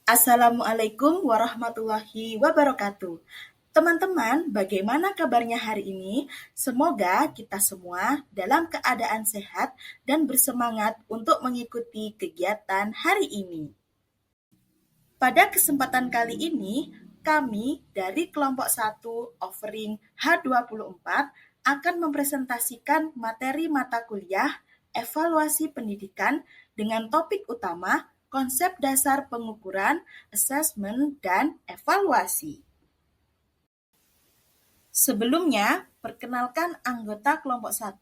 Assalamualaikum warahmatullahi wabarakatuh. Teman-teman, bagaimana kabarnya hari ini? Semoga kita semua dalam keadaan sehat dan bersemangat untuk mengikuti kegiatan hari ini. Pada kesempatan kali ini, kami dari kelompok 1 Offering H24 akan mempresentasikan materi mata kuliah Evaluasi Pendidikan dengan topik utama konsep dasar pengukuran, asesmen, dan evaluasi. Sebelumnya, perkenalkan anggota kelompok 1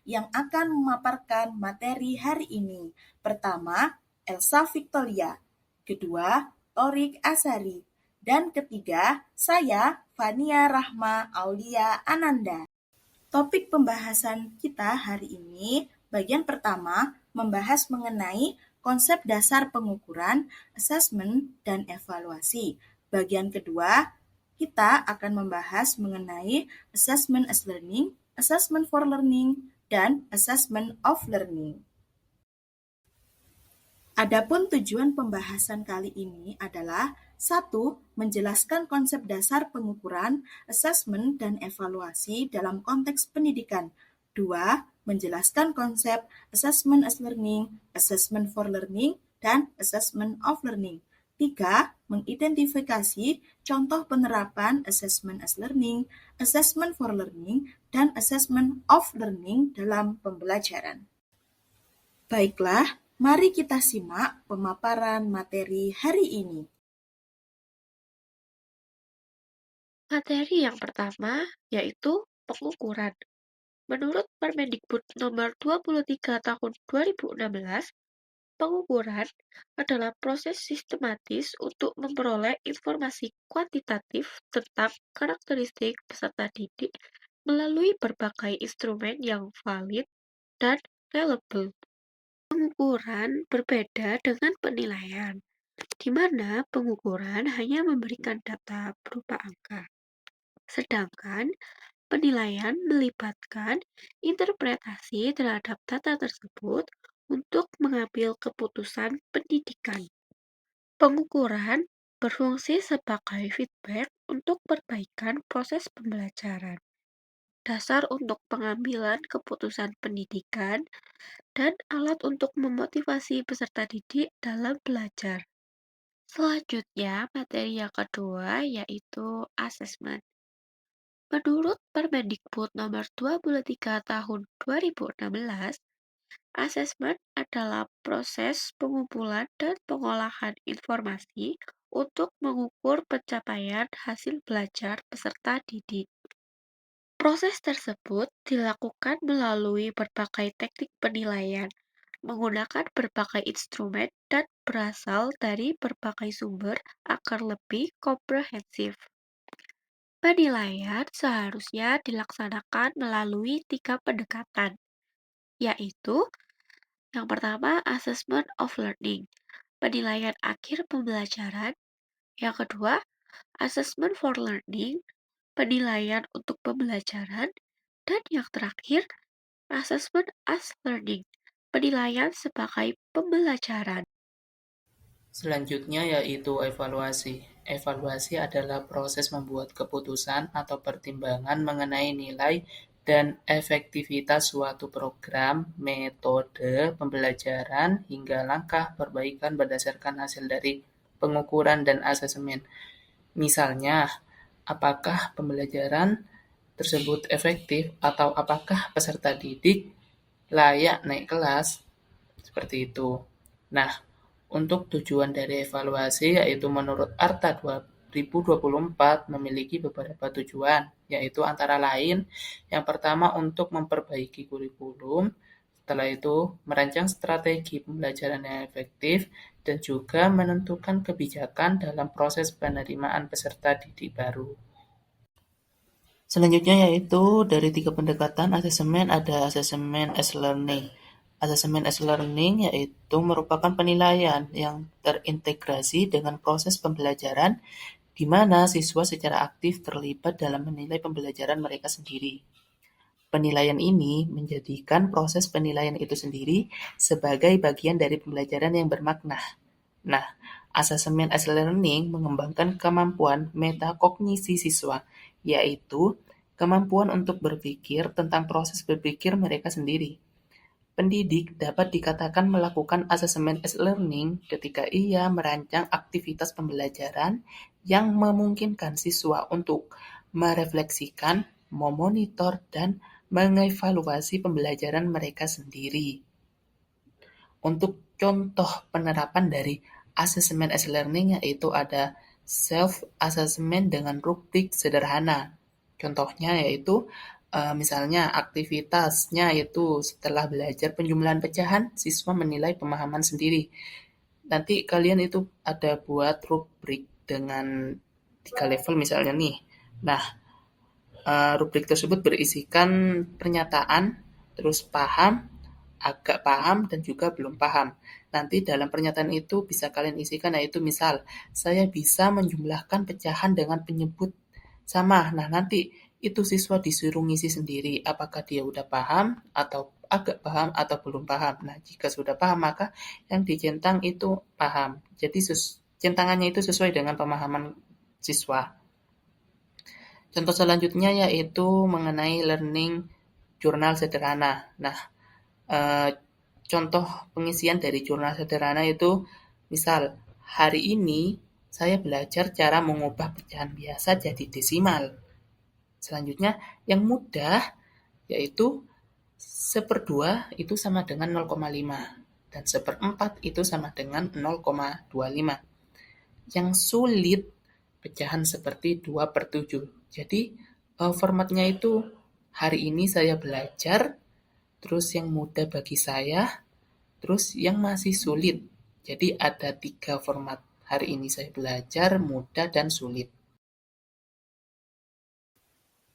yang akan memaparkan materi hari ini. Pertama, Elsa Victoria. Kedua, Torik Asari. Dan ketiga, saya, Fania Rahma Aulia Ananda. Topik pembahasan kita hari ini, bagian pertama, membahas mengenai konsep dasar pengukuran, asesmen, dan evaluasi. Bagian kedua, kita akan membahas mengenai assessment as learning, assessment for learning, dan assessment of learning. Adapun tujuan pembahasan kali ini adalah 1. Menjelaskan konsep dasar pengukuran, asesmen, dan evaluasi dalam konteks pendidikan. 2. Menjelaskan konsep assessment as learning, assessment for learning, dan assessment of learning. 3. Mengidentifikasi contoh penerapan assessment as learning, assessment for learning, dan assessment of learning dalam pembelajaran. Baiklah, mari kita simak pemaparan materi hari ini. Materi yang pertama yaitu pengukuran. Menurut Permendikbud nomor 23 tahun 2016, pengukuran adalah proses sistematis untuk memperoleh informasi kuantitatif tentang karakteristik peserta didik melalui berbagai instrumen yang valid dan reliable. Pengukuran berbeda dengan penilaian, di mana pengukuran hanya memberikan data berupa angka. Sedangkan penilaian melibatkan interpretasi terhadap data tersebut untuk mengambil keputusan pendidikan. Pengukuran berfungsi sebagai feedback untuk perbaikan proses pembelajaran, dasar untuk pengambilan keputusan pendidikan, dan alat untuk memotivasi peserta didik dalam belajar. Selanjutnya, materi yang kedua yaitu asesmen. Menurut Permendikbud nomor 23 tahun 2016, asesmen adalah proses pengumpulan dan pengolahan informasi untuk mengukur pencapaian hasil belajar peserta didik. Proses tersebut dilakukan melalui berbagai teknik penilaian, menggunakan berbagai instrumen dan berasal dari berbagai sumber agar lebih komprehensif. Penilaian seharusnya dilaksanakan melalui 3 pendekatan, yaitu yang pertama assessment of learning, penilaian akhir pembelajaran, yang kedua assessment for learning, penilaian untuk pembelajaran, dan yang terakhir assessment as learning, penilaian sebagai pembelajaran. Selanjutnya yaitu evaluasi. Evaluasi adalah proses membuat keputusan atau pertimbangan mengenai nilai dan efektivitas suatu program, metode pembelajaran, hingga langkah perbaikan berdasarkan hasil dari pengukuran dan asesmen. Misalnya, apakah pembelajaran tersebut efektif atau apakah peserta didik layak naik kelas? Seperti itu. Nah, untuk tujuan dari evaluasi yaitu menurut Arta 2024 memiliki beberapa tujuan, yaitu antara lain yang pertama untuk memperbaiki kurikulum, setelah itu merancang strategi pembelajaran yang efektif, dan juga menentukan kebijakan dalam proses penerimaan peserta didik baru. Selanjutnya yaitu dari 3 pendekatan asesmen ada asesmen as learning. Asesmen as learning yaitu merupakan penilaian yang terintegrasi dengan proses pembelajaran di mana siswa secara aktif terlibat dalam menilai pembelajaran mereka sendiri. Penilaian ini menjadikan proses penilaian itu sendiri sebagai bagian dari pembelajaran yang bermakna. Nah, Asesmen as learning mengembangkan kemampuan metakognisi siswa, yaitu kemampuan untuk berpikir tentang proses berpikir mereka sendiri. Pendidik dapat dikatakan melakukan asesmen as learning ketika ia merancang aktivitas pembelajaran yang memungkinkan siswa untuk merefleksikan, memonitor, dan mengevaluasi pembelajaran mereka sendiri. Untuk contoh penerapan dari asesmen as learning yaitu ada self-assessment dengan rubrik sederhana. Contohnya yaitu misalnya aktivitasnya itu setelah belajar penjumlahan pecahan, siswa menilai pemahaman sendiri. Nanti kalian itu ada buat rubrik dengan 3 level misalnya nih. Nah, rubrik tersebut berisikan pernyataan, terus paham, agak paham, dan juga belum paham. Nanti dalam pernyataan itu bisa kalian isikan yaitu misal, saya bisa menjumlahkan pecahan dengan penyebut sama. Nah, nanti itu siswa disuruh ngisi sendiri apakah dia udah paham atau agak paham atau belum paham. Nah, jika sudah paham maka yang dicentang itu paham. Jadi centangannya itu sesuai dengan pemahaman siswa. Contoh selanjutnya yaitu mengenai learning jurnal sederhana. Nah, contoh pengisian dari jurnal sederhana itu misal, hari ini saya belajar cara mengubah pecahan biasa jadi desimal. Selanjutnya, yang mudah yaitu 1/2 itu sama dengan 0,5 dan 1/4 itu sama dengan 0,25. Yang sulit pecahan seperti 2/7. Jadi formatnya itu hari ini saya belajar, terus yang mudah bagi saya, terus yang masih sulit. Jadi ada 3 format. Hari ini saya belajar, mudah, dan sulit.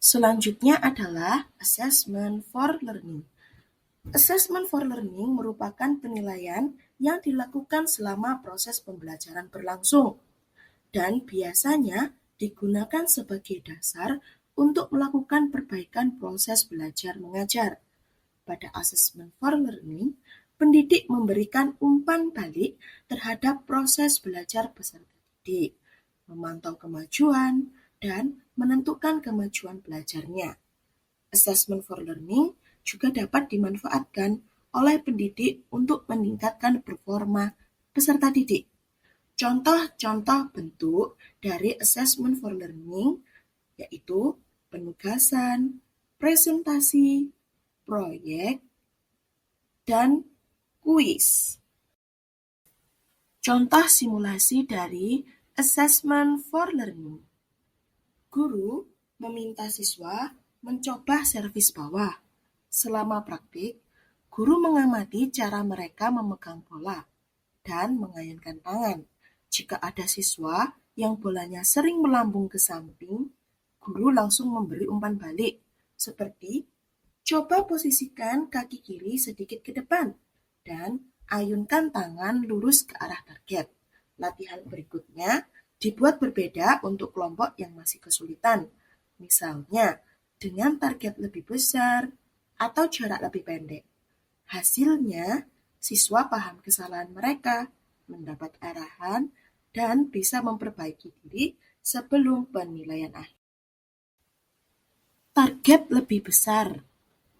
Selanjutnya adalah assessment for learning. Assessment for learning merupakan penilaian yang dilakukan selama proses pembelajaran berlangsung dan biasanya digunakan sebagai dasar untuk melakukan perbaikan proses belajar mengajar. Pada assessment for learning, pendidik memberikan umpan balik terhadap proses belajar peserta didik, memantau kemajuan, dan menentukan kemajuan belajarnya. Assessment for learning juga dapat dimanfaatkan oleh pendidik untuk meningkatkan performa peserta didik. Contoh-contoh bentuk dari assessment for learning yaitu penugasan, presentasi, proyek, dan kuis. Contoh simulasi dari assessment for learning. Guru meminta siswa mencoba servis bawah. Selama praktik, guru mengamati cara mereka memegang bola dan mengayunkan tangan. Jika ada siswa yang bolanya sering melambung ke samping, guru langsung memberi umpan balik, seperti coba posisikan kaki kiri sedikit ke depan dan ayunkan tangan lurus ke arah target. Latihan berikutnya dibuat berbeda untuk kelompok yang masih kesulitan. Misalnya, dengan target lebih besar atau jarak lebih pendek. Hasilnya, siswa paham kesalahan mereka, mendapat arahan, dan bisa memperbaiki diri sebelum penilaian akhir. Target lebih besar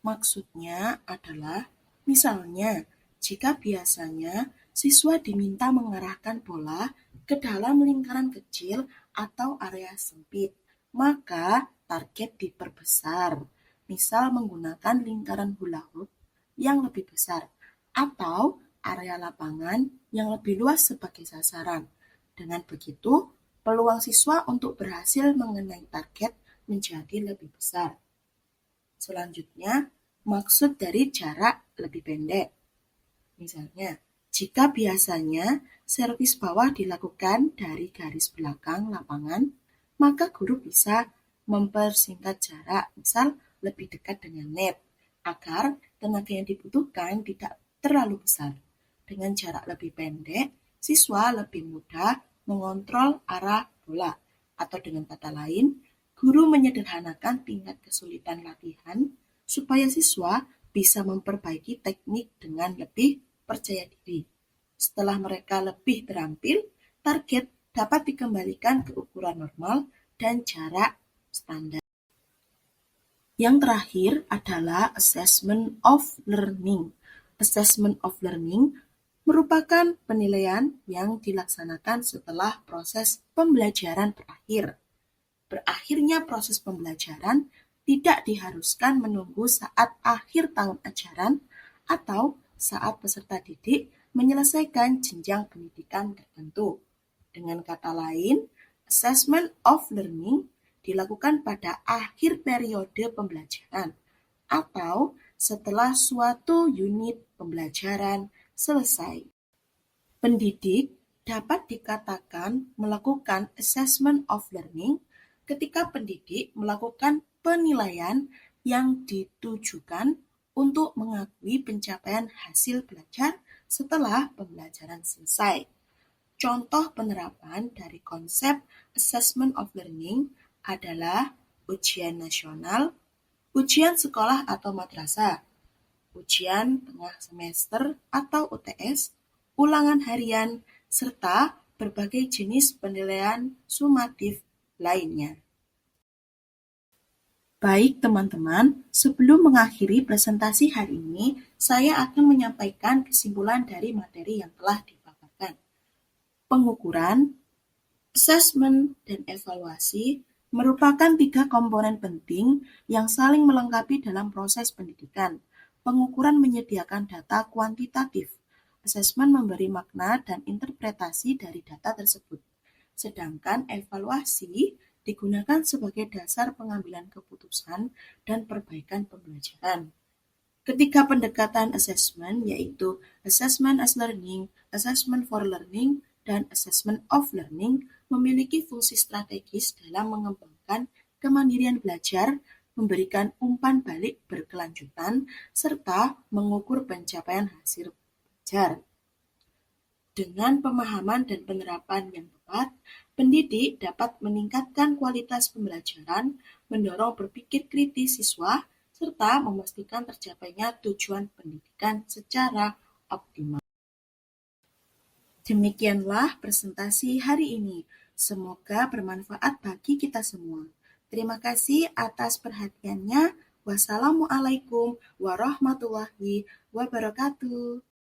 maksudnya adalah, misalnya, jika biasanya siswa diminta mengarahkan bola ke dalam lingkaran kecil atau area sempit, maka target diperbesar. Misal menggunakan lingkaran hula hoop yang lebih besar atau area lapangan yang lebih luas sebagai sasaran. Dengan begitu, peluang siswa untuk berhasil mengenai target menjadi lebih besar. Selanjutnya, maksud dari jarak lebih pendek. Misalnya, jika biasanya servis bawah dilakukan dari garis belakang lapangan, maka guru bisa mempersingkat jarak, misal lebih dekat dengan net, agar tenaga yang dibutuhkan tidak terlalu besar. Dengan jarak lebih pendek, siswa lebih mudah mengontrol arah bola. Atau dengan kata lain, guru menyederhanakan tingkat kesulitan latihan supaya siswa bisa memperbaiki teknik dengan lebih percaya diri. Setelah mereka lebih terampil, target dapat dikembalikan ke ukuran normal dan jarak standar. Yang terakhir adalah assessment of learning. Assessment of learning merupakan penilaian yang dilaksanakan setelah proses pembelajaran berakhir. Berakhirnya proses pembelajaran tidak diharuskan menunggu saat akhir tahun ajaran atau saat peserta didik menyelesaikan jenjang pendidikan tertentu. Dengan kata lain, assessment of learning dilakukan pada akhir periode pembelajaran atau setelah suatu unit pembelajaran selesai. Pendidik dapat dikatakan melakukan assessment of learning ketika pendidik melakukan penilaian yang ditujukan untuk mengakui pencapaian hasil belajar setelah pembelajaran selesai. Contoh penerapan dari konsep assessment of learning adalah ujian nasional, ujian sekolah atau madrasah, ujian tengah semester atau UTS, ulangan harian, serta berbagai jenis penilaian sumatif lainnya. Baik teman-teman, sebelum mengakhiri presentasi hari ini, saya akan menyampaikan kesimpulan dari materi yang telah dipaparkan. Pengukuran, assessment, dan evaluasi merupakan 3 komponen penting yang saling melengkapi dalam proses pendidikan. Pengukuran menyediakan data kuantitatif, assessment memberi makna dan interpretasi dari data tersebut, sedangkan evaluasi digunakan sebagai dasar pengambilan keputusan dan perbaikan pembelajaran. Ketiga pendekatan assessment yaitu assessment as learning, assessment for learning, dan assessment of learning memiliki fungsi strategis dalam mengembangkan kemandirian belajar, memberikan umpan balik berkelanjutan, serta mengukur pencapaian hasil belajar. Dengan pemahaman dan penerapan yang tepat, pendidik dapat meningkatkan kualitas pembelajaran, mendorong berpikir kritis siswa, serta memastikan tercapainya tujuan pendidikan secara optimal. Demikianlah presentasi hari ini. Semoga bermanfaat bagi kita semua. Terima kasih atas perhatiannya. Wassalamualaikum warahmatullahi wabarakatuh.